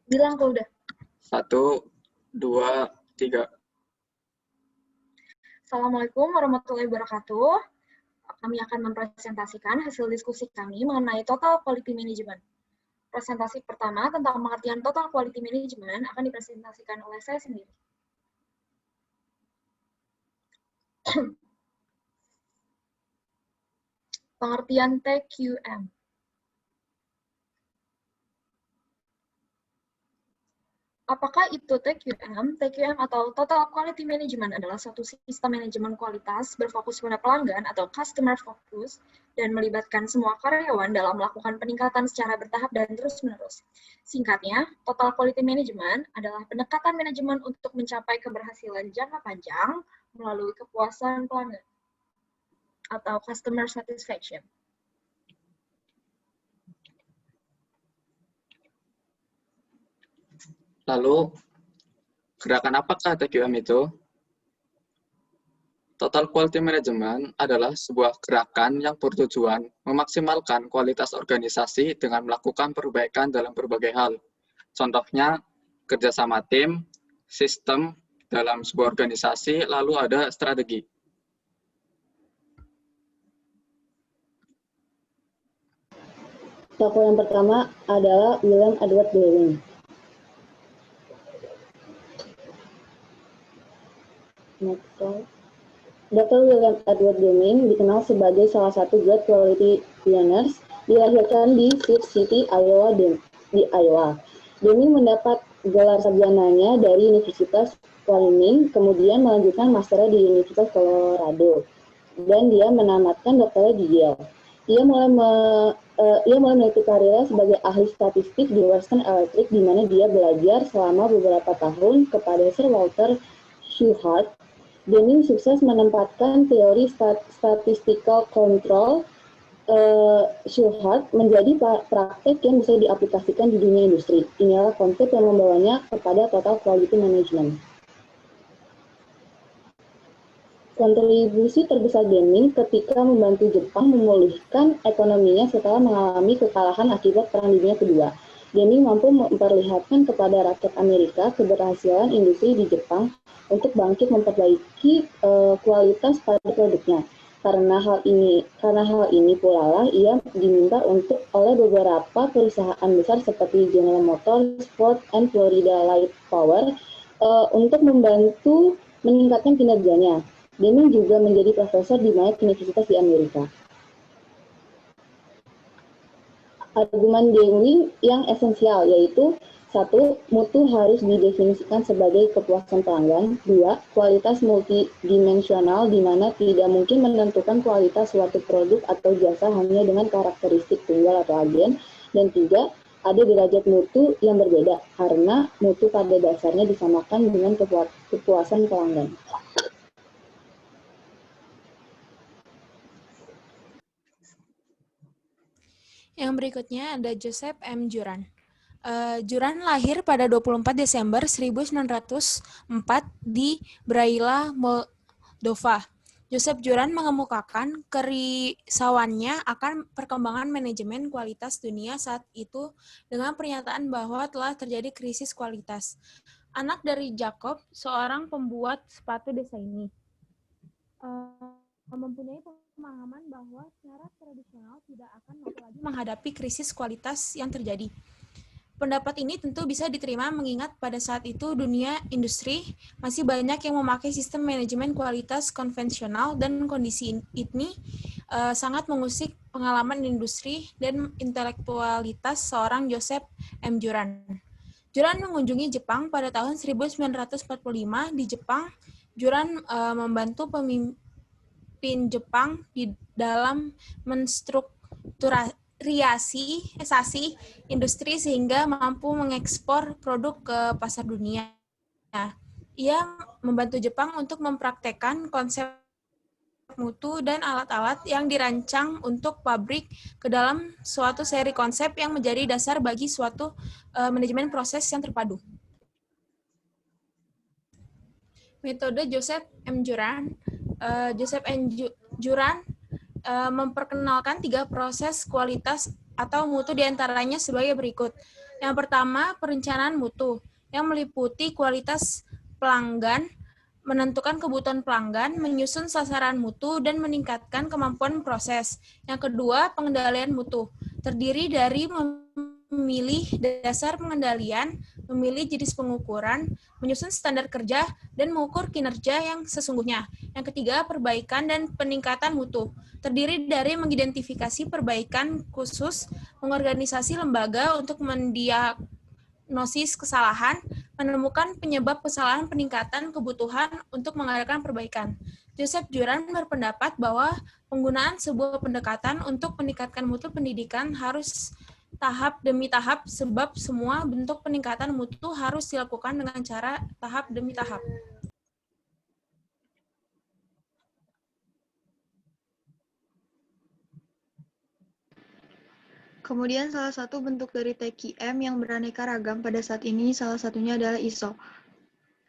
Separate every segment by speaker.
Speaker 1: Bilang kalau udah.
Speaker 2: 1, 2, 3.
Speaker 1: Assalamualaikum warahmatullahi wabarakatuh. Kami akan mempresentasikan hasil diskusi kami mengenai Total Quality Management. Presentasi pertama tentang pengertian Total Quality Management akan dipresentasikan oleh saya sendiri. Pengertian TQM. Apakah itu TQM? TQM atau Total Quality Management adalah suatu sistem manajemen kualitas berfokus pada pelanggan atau customer focus dan melibatkan semua karyawan dalam melakukan peningkatan secara bertahap dan terus-menerus. Singkatnya, Total Quality Management adalah pendekatan manajemen untuk mencapai keberhasilan jangka panjang melalui kepuasan pelanggan atau customer satisfaction.
Speaker 2: Lalu, gerakan apakah TQM itu? Total Quality Management adalah sebuah gerakan yang bertujuan memaksimalkan kualitas organisasi dengan melakukan perbaikan dalam berbagai hal. Contohnya, kerjasama tim, sistem dalam sebuah organisasi, lalu ada strategi.
Speaker 3: Tokoh yang pertama adalah William Edward Deming. Dr. William Edward Deming dikenal sebagai salah satu great quality pioneers, dilahirkan di Sioux City, Iowa, di Iowa. Deming mendapat gelar sarjananya dari Universitas Wyoming, kemudian melanjutkan masternya di Universitas Colorado, dan dia menamatkan doktornya di Yale. Ia mulai meniti karirnya sebagai ahli statistik di Western Electric, di mana dia belajar selama beberapa tahun kepada Sir Walter Shewhart. Deming sukses menempatkan teori statistical control Shewhart menjadi praktek yang bisa diaplikasikan di dunia industri. Inilah konsep yang membawanya kepada Total Quality Management. Kontribusi terbesar Deming ketika membantu Jepang memulihkan ekonominya setelah mengalami kekalahan akibat Perang Dunia Kedua. Deming mampu memperlihatkan kepada rakyat Amerika keberhasilan industri di Jepang untuk bangkit memperbaiki kualitas pada produknya. Karena hal ini pula lah ia diminta oleh beberapa perusahaan besar seperti General Motors, Ford, and Florida Light Power untuk membantu meningkatkan kinerjanya. Deming juga menjadi profesor di banyak universitas di Amerika. Argumen Deming yang esensial yaitu 1. Mutu harus didefinisikan sebagai kepuasan pelanggan. 2. Kualitas multidimensional di mana tidak mungkin menentukan kualitas suatu produk atau jasa hanya dengan karakteristik tunggal atau agen. Dan 3. Ada derajat mutu yang berbeda karena mutu pada dasarnya disamakan dengan kepuasan pelanggan.
Speaker 4: Yang berikutnya ada Joseph M. Juran. Juran lahir pada 24 Desember 1904 di Braila, Moldova. Joseph Juran mengemukakan kerisauannya akan perkembangan manajemen kualitas dunia saat itu dengan pernyataan bahwa telah terjadi krisis kualitas. Anak dari Jacob, seorang pembuat sepatu desa ini, mempunyai pemahaman bahwa secara tradisional tidak akan mampu lagi menghadapi krisis kualitas yang terjadi. Pendapat ini tentu bisa diterima mengingat pada saat itu dunia industri masih banyak yang memakai sistem manajemen kualitas konvensional dan kondisi ini sangat mengusik pengalaman industri dan intelektualitas seorang Joseph M. Juran. Juran mengunjungi Jepang pada tahun 1945 di Jepang. Juran membantu pemimpin Jepang di dalam menstrukturisasi industri sehingga mampu mengekspor produk ke pasar dunia. Ia membantu Jepang untuk mempraktekkan konsep mutu dan alat-alat yang dirancang untuk pabrik ke dalam suatu seri konsep yang menjadi dasar bagi suatu manajemen proses yang terpadu. Metode Joseph M. Juran. Joseph M. Juran memperkenalkan 3 proses kualitas atau mutu diantaranya sebagai berikut. Yang pertama, perencanaan mutu, yang meliputi kualitas pelanggan, menentukan kebutuhan pelanggan, menyusun sasaran mutu, dan meningkatkan kemampuan proses. Yang kedua, pengendalian mutu, terdiri dari memilih dasar pengendalian, memilih jenis pengukuran, menyusun standar kerja, dan mengukur kinerja yang sesungguhnya. Yang ketiga, perbaikan dan peningkatan mutu, terdiri dari mengidentifikasi perbaikan khusus, mengorganisasi lembaga untuk mendiagnosis kesalahan, menemukan penyebab kesalahan, peningkatan kebutuhan untuk mengadakan perbaikan. Joseph Juran berpendapat bahwa penggunaan sebuah pendekatan untuk meningkatkan mutu pendidikan harus tahap demi tahap, sebab semua bentuk peningkatan mutu harus dilakukan dengan cara tahap demi tahap.
Speaker 5: Kemudian salah satu bentuk dari TQM yang beraneka ragam pada saat ini salah satunya adalah ISO.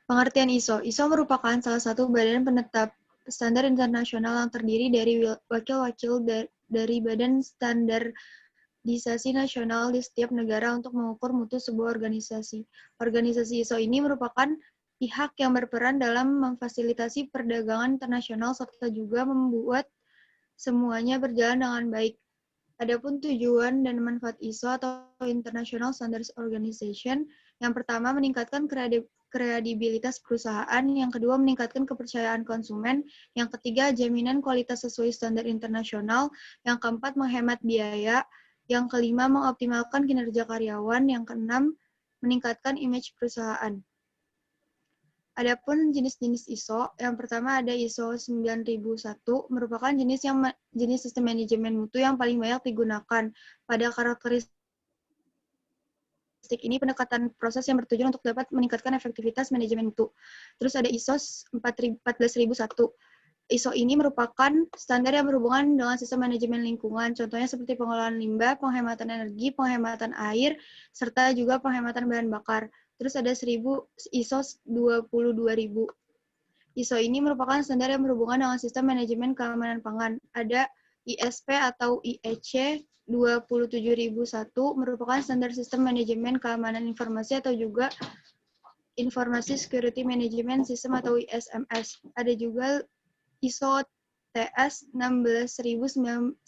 Speaker 5: Pengertian ISO. ISO merupakan salah satu badan penetap standar internasional yang terdiri dari wakil-wakil dari badan standarisasi nasional di setiap negara untuk mengukur mutu sebuah organisasi. Organisasi ISO ini merupakan pihak yang berperan dalam memfasilitasi perdagangan internasional serta juga membuat semuanya berjalan dengan baik. Adapun tujuan dan manfaat ISO atau International Standards Organization, yang pertama meningkatkan kredibilitas perusahaan, yang kedua meningkatkan kepercayaan konsumen, yang ketiga jaminan kualitas sesuai standar internasional, yang keempat menghemat biaya, yang kelima mengoptimalkan kinerja karyawan, yang keenam meningkatkan image perusahaan. Adapun jenis-jenis ISO, yang pertama ada ISO 9001, merupakan jenis sistem manajemen mutu yang paling banyak digunakan. Pada karakteristik ini, pendekatan proses yang bertujuan untuk dapat meningkatkan efektivitas manajemen mutu. Terus ada ISO 14001. ISO ini merupakan standar yang berhubungan dengan sistem manajemen lingkungan, contohnya seperti pengelolaan limbah, penghematan energi, penghematan air, serta juga penghematan bahan bakar. Terus ada ISO 22000. ISO ini merupakan standar yang berhubungan dengan sistem manajemen keamanan pangan. Ada ISP atau IEC 27001 merupakan standar sistem manajemen keamanan informasi atau juga Informasi Security Management System atau ISMS. Ada juga ISO TS 16949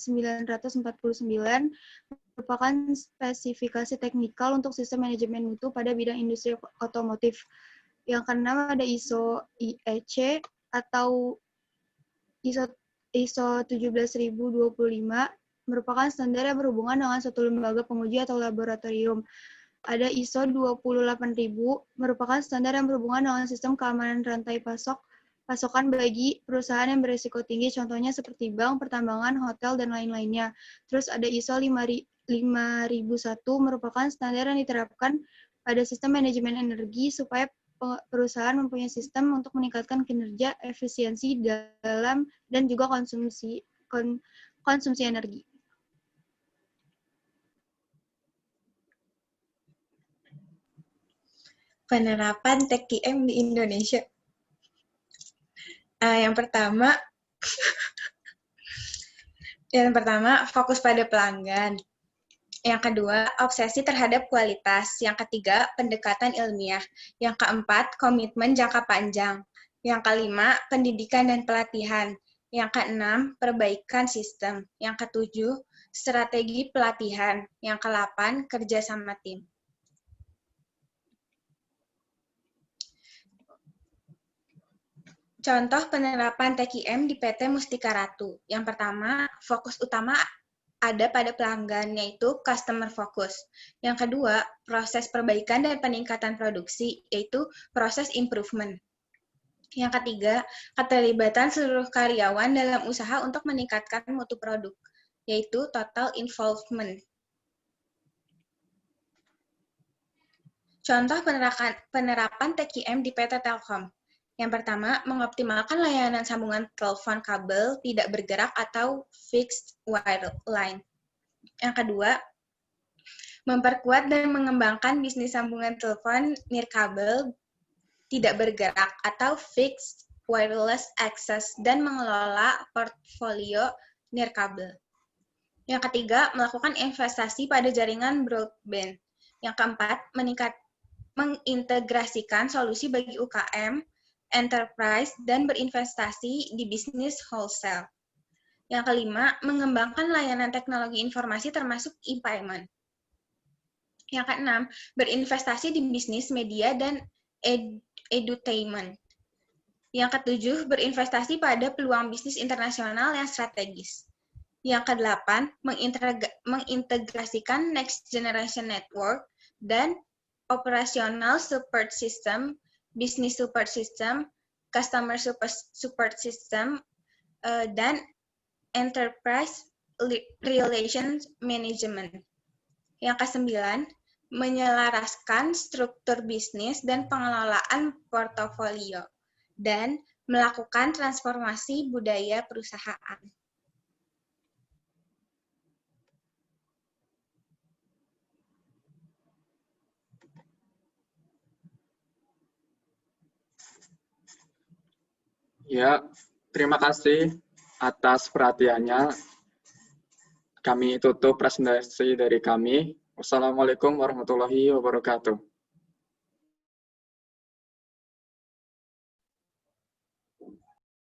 Speaker 5: merupakan spesifikasi teknikal untuk sistem manajemen mutu pada bidang industri otomotif. Yang keenam ada ISO IEC atau ISO 17025 merupakan standar yang berhubungan dengan suatu lembaga penguji atau laboratorium. Ada ISO 28000 merupakan standar yang berhubungan dengan sistem keamanan rantai pasokan bagi perusahaan yang berisiko tinggi, contohnya seperti bank, pertambangan, hotel, dan lain-lainnya. Terus ada ISO 5001 merupakan standar yang diterapkan pada sistem manajemen energi supaya perusahaan mempunyai sistem untuk meningkatkan kinerja, efisiensi dalam dan juga konsumsi energi.
Speaker 6: Penerapan TQM di Indonesia. Yang pertama, fokus pada pelanggan. Yang kedua, obsesi terhadap kualitas. Yang ketiga, pendekatan ilmiah. Yang keempat, komitmen jangka panjang. Yang kelima, pendidikan dan pelatihan. Yang keenam, perbaikan sistem. Yang ketujuh, strategi pelatihan. Yang kedelapan, kerjasama tim. Contoh penerapan TQM di PT Mustika Ratu. Yang pertama, fokus utama ada pada pelanggan, yaitu customer focus. Yang kedua, proses perbaikan dan peningkatan produksi, yaitu proses improvement. Yang ketiga, keterlibatan seluruh karyawan dalam usaha untuk meningkatkan mutu produk, yaitu total involvement. Contoh penerapan TQM di PT Telkom. Yang pertama, mengoptimalkan layanan sambungan telepon kabel tidak bergerak atau fixed wireline. Yang kedua, memperkuat dan mengembangkan bisnis sambungan telepon nirkabel tidak bergerak atau fixed wireless access dan mengelola portfolio nirkabel. Yang ketiga, melakukan investasi pada jaringan broadband. Yang keempat, mengintegrasikan solusi bagi UKM, enterprise, dan berinvestasi di bisnis wholesale. Yang kelima, mengembangkan layanan teknologi informasi termasuk e-payment. Yang keenam, berinvestasi di bisnis media dan edutainment. Yang ketujuh, berinvestasi pada peluang bisnis internasional yang strategis. Yang kedelapan, mengintegrasikan next generation network dan operational support system, business support system, customer support system, dan enterprise relations management. Yang kesembilan, menyelaraskan struktur bisnis dan pengelolaan portofolio, dan melakukan transformasi budaya perusahaan.
Speaker 2: Ya, terima kasih atas perhatiannya. Kami tutup presentasi dari kami. Wassalamualaikum warahmatullahi wabarakatuh.